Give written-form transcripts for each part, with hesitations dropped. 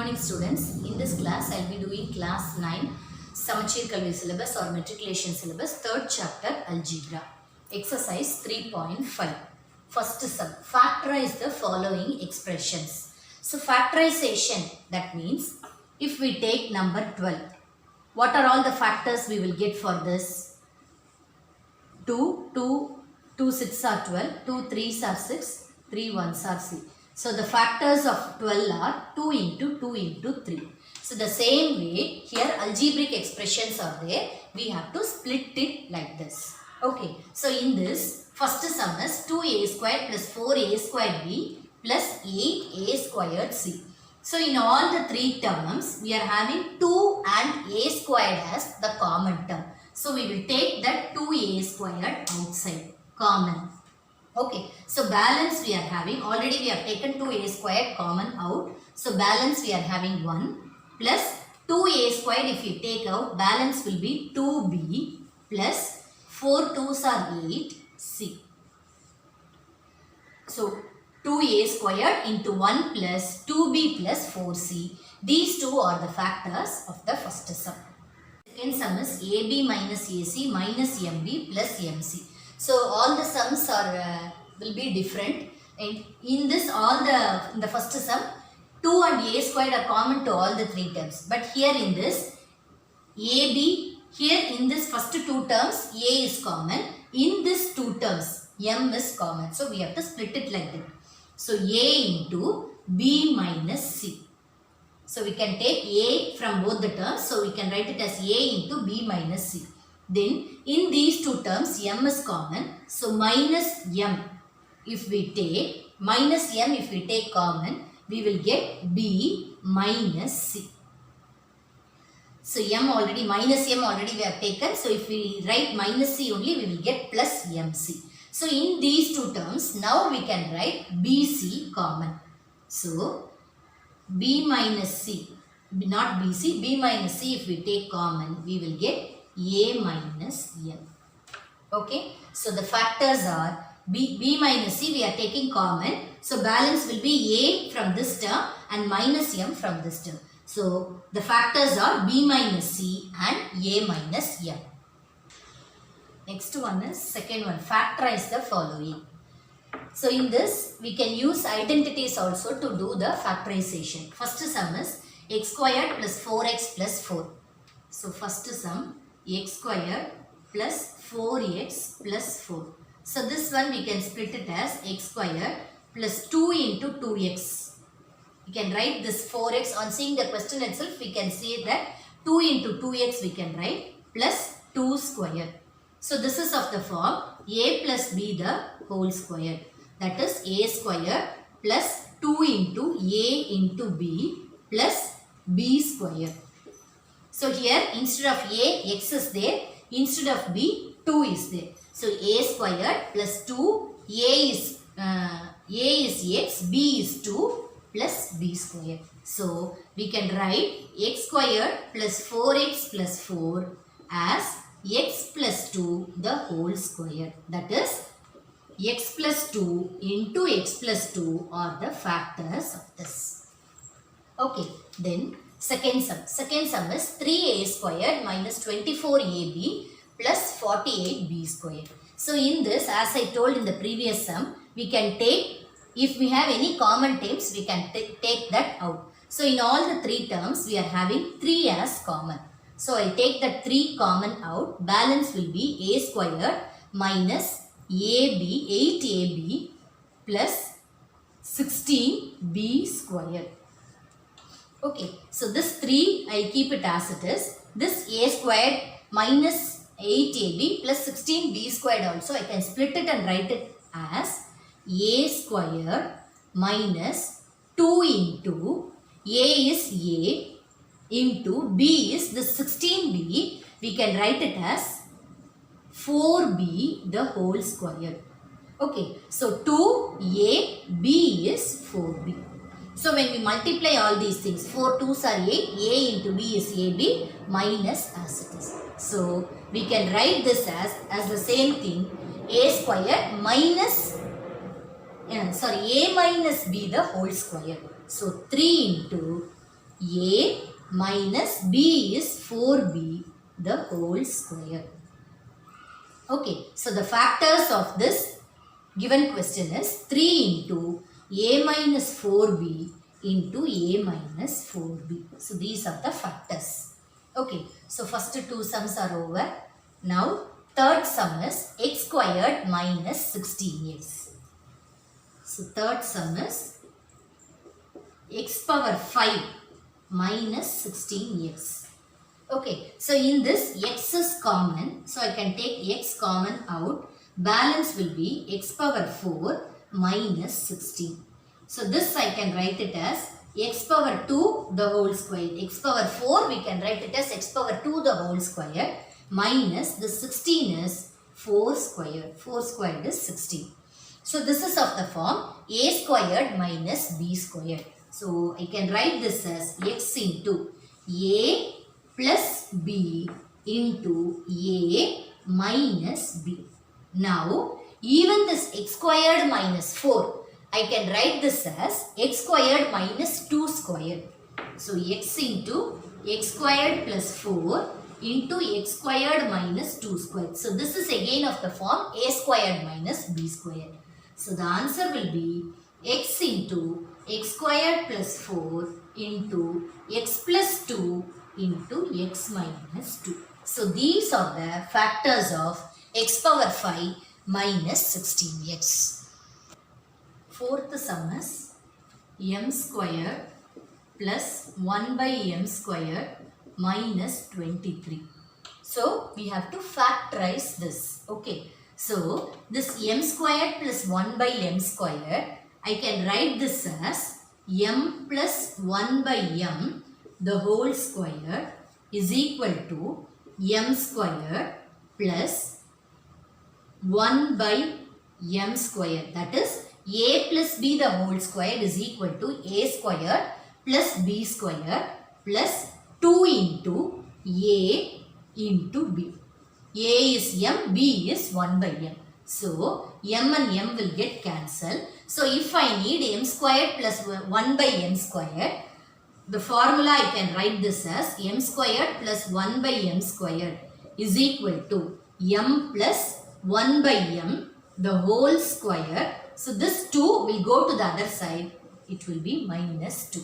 morning students. In this class I will be doing class 9 Samachir Kalvi syllabus or matriculation syllabus 3rd chapter algebra. Exercise 3.5. First sum. Factorize the following expressions. So factorization, that means if we take number 12, what are all the factors we will get for this? 2 6 are 12, 2 3s are 6, 3 1s are 6. So the factors of 12 are 2 into 2 into 3. So the same way here algebraic expressions are there. We have to split it like this. Okay. So in this first sum is 2a squared plus 4a squared b plus 8a squared c. So in all the three terms we are having 2 and a squared as the common term. So we will take that 2a squared outside common. Okay, so balance we are having, already we have taken 2a squared common out. So balance we are having 1 plus 2a squared if you take out, balance will be 2b plus 4 2s are 8c. So 2a squared into 1 plus 2b plus 4c. These two are the factors of the first sum. Second sum is ab minus ac minus mb plus mc. So all the sums are will be different, and in this in the first sum 2 and a squared are common to all the three terms. But here in this ab, here in this first two terms a is common, in this two terms m is common. So we have to split it like that. So a into b minus c. So we can take a from both the terms. So we can write it as a into b minus c. Then in these two terms m is common. So minus m if we take, minus m if we take common, we will get b minus c. So minus m already we have taken. So if we write minus c only, we will get plus mc. So in these two terms now we can write bc common. So b minus c, not bc, b minus c if we take common, we will get a minus m. Okay, so the factors are b minus c we are taking common. So balance will be a from this term and minus m from this term. So the factors are b minus c and a minus m. Next one is second one. Factorize the following. So in this we can use identities also to do the factorization. First sum is x squared plus 4x plus 4. So first sum x squared plus 4x plus 4. So this one we can split it as x squared plus 2 into 2x. We can write this 4x, on seeing the question itself we can say that 2 into 2x we can write plus 2 squared. So this is of the form a plus b the whole square. That is a squared plus 2 into a into b plus b squared. So here instead of a, x is there, instead of b, 2 is there. So a squared plus 2, a is x, b is 2 plus b squared. So we can write x squared plus 4x plus 4 as x plus 2 the whole square. That is x plus 2 into x plus 2 are the factors of this. Okay, then second sum. Second sum is 3a squared minus 24ab plus 48b squared. So in this, as I told in the previous sum, we can take, if we have any common terms, we can take that out. So in all the three terms, we are having 3 as common. So I take the 3 common out. Balance will be a squared minus ab, 8ab plus 16b squared. Okay, so this 3 I keep it as it is. This a squared minus 8ab plus 16b squared also I can split it and write it as a squared minus 2 into a is a into b is the 16b. We can write it as 4b the whole square. Okay, so 2ab is 4b. So when we multiply all these things, 4 2s are 8, a into b is ab minus as it is. So we can write this as the same thing, a squared minus, a minus b the whole square. So 3 into a minus b is 4b the whole square. Okay, so the factors of this given question is 3 into a minus 4b into a minus 4b. So these are the factors. Okay, so first two sums are over. Now third sum is x squared minus 16x. So third sum is x power 5 minus 16x. Okay, so in this x is common, so I can take x common out. Balance will be x power 4 minus 16. So this I can write it as x power 2 the whole square. X power 4 we can write it as x power 2 the whole square minus the 16 is 4 squared. 4 squared is 16. So this is of the form a squared minus b squared. So I can write this as x into a plus b into a minus b. Now, even this x squared minus 4, I can write this as x squared minus 2 squared. So, x into x squared plus 4 into x squared minus 2 squared. So, this is again of the form a squared minus b squared. So, the answer will be x into x squared plus 4 into x plus 2 into x minus 2. So, these are the factors of x power 5 minus 16x. Fourth sum is m squared plus 1 by m squared minus 23. So, we have to factorize this. Okay. So, this m squared plus 1 by m squared, I can write this as m plus 1 by m the whole square is equal to m squared plus 1 by m squared. That is a plus b the whole square is equal to a squared plus b squared plus 2 into a into b. A is m, b is 1 by m. So, m and m will get cancelled. So, if I need m squared plus 1 by m squared, the formula I can write this as m squared plus 1 by m squared is equal to m plus 1 by m the whole square. So, this 2 will go to the other side. It will be minus 2.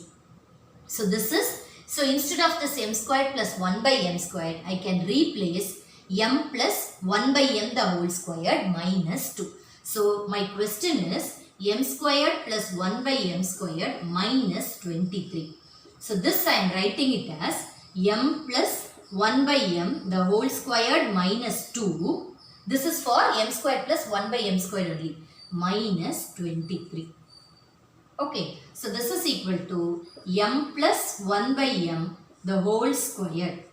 So, this is, so instead of this m squared plus 1 by m squared, I can replace m plus 1 by m the whole squared minus 2. So, my question is m squared plus 1 by m squared minus 23. So, this I am writing it as m plus 1 by m the whole squared minus 2. This is for m squared plus 1 by m squared only, minus 23. Okay, so this is equal to m plus 1 by m the whole squared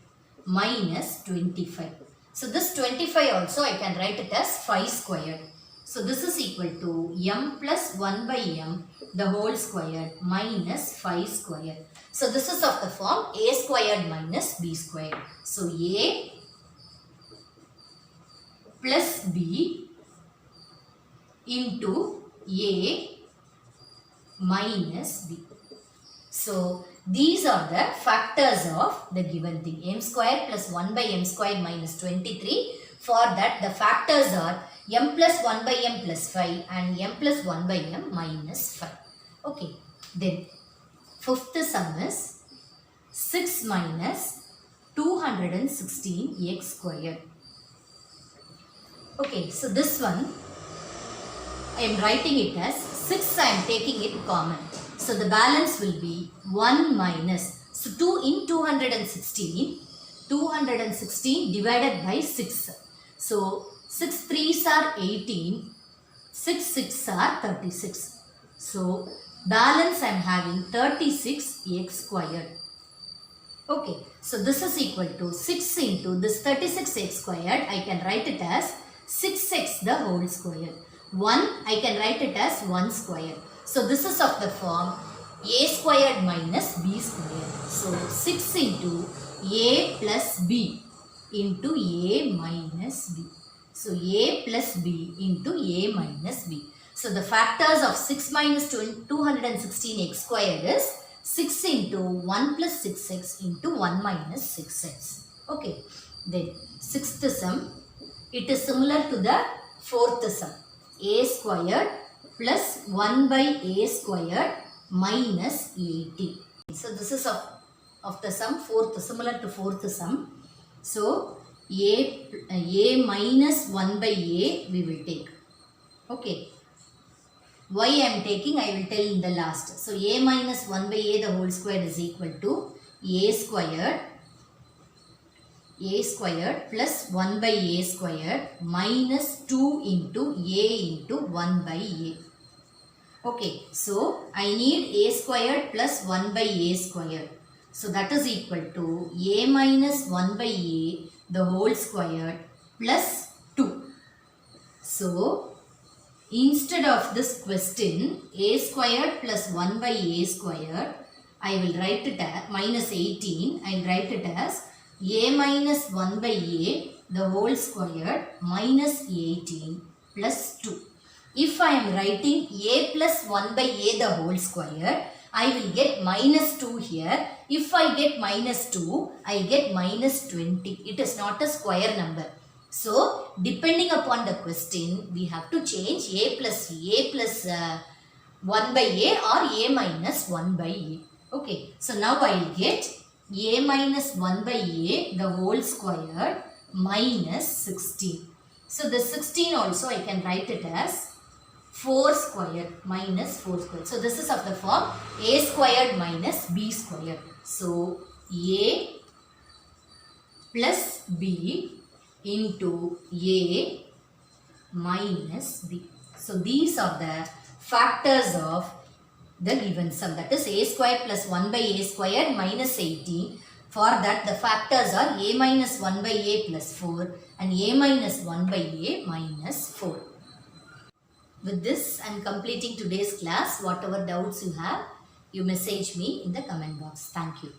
minus 25. So this 25 also I can write it as 5 squared. So this is equal to m plus 1 by m the whole squared minus 5 squared. So this is of the form a squared minus b squared. So a plus b into a minus b. So these are the factors of the given thing. M squared plus 1 by m squared minus 23. For that the factors are m plus 1 by m plus 5 and m plus 1 by m minus 5. Okay. Then fifth sum is 6 minus 216x squared. Okay. So this one I am writing it as 6, I am taking it common. So the balance will be 1 minus, so 2 in 216 divided by 6. So 6 3s are 18, 6 6 are 36. So balance I am having 36x squared. Okay, so this is equal to 6 into this 36x squared, I can write it as 6x the whole square. 1, I can write it as 1 square. So this is of the form a squared minus b squared. So 6 into a plus b into a minus b. So a plus b into a minus b. So the factors of 6 minus 216x squared is 6 into 1 plus 6x into 1 minus 6x. Okay. Then sixth sum, it is similar to the fourth sum. A squared plus 1 by a squared minus 80. So this is of the sum fourth, similar to fourth sum. So a minus 1 by a we will take. Okay. Why I am taking, I will tell in the last. So a minus 1 by a the whole square is equal to a squared plus 1 by a squared minus 2 into a into 1 by a. Okay, so I need a squared plus 1 by a squared. So that is equal to a minus 1 by a the whole squared plus 2. So instead of this question, a squared plus 1 by a squared, I will write it as minus 18. I will write it as a minus 1 by a the whole squared minus 18 plus 2. If I am writing a plus 1 by a the whole squared, I will get minus 2 here. If I get minus 2, I get minus 20. It is not a square number. So, depending upon the question, we have to change a plus 1 by a or a minus 1 by a. Okay, so now I will get a minus 1 by a the whole squared minus 16. So, the 16 also I can write it as 4 squared minus 4 squared. So, this is of the form a squared minus b squared. So, a plus b into a minus b. So, these are the factors of the given sum, that is a squared plus 1 by a squared minus 18. For that the factors are a minus 1 by a plus 4 and a minus 1 by a minus 4. With this I am completing today's class. Whatever doubts you have, you message me in the comment box. Thank you.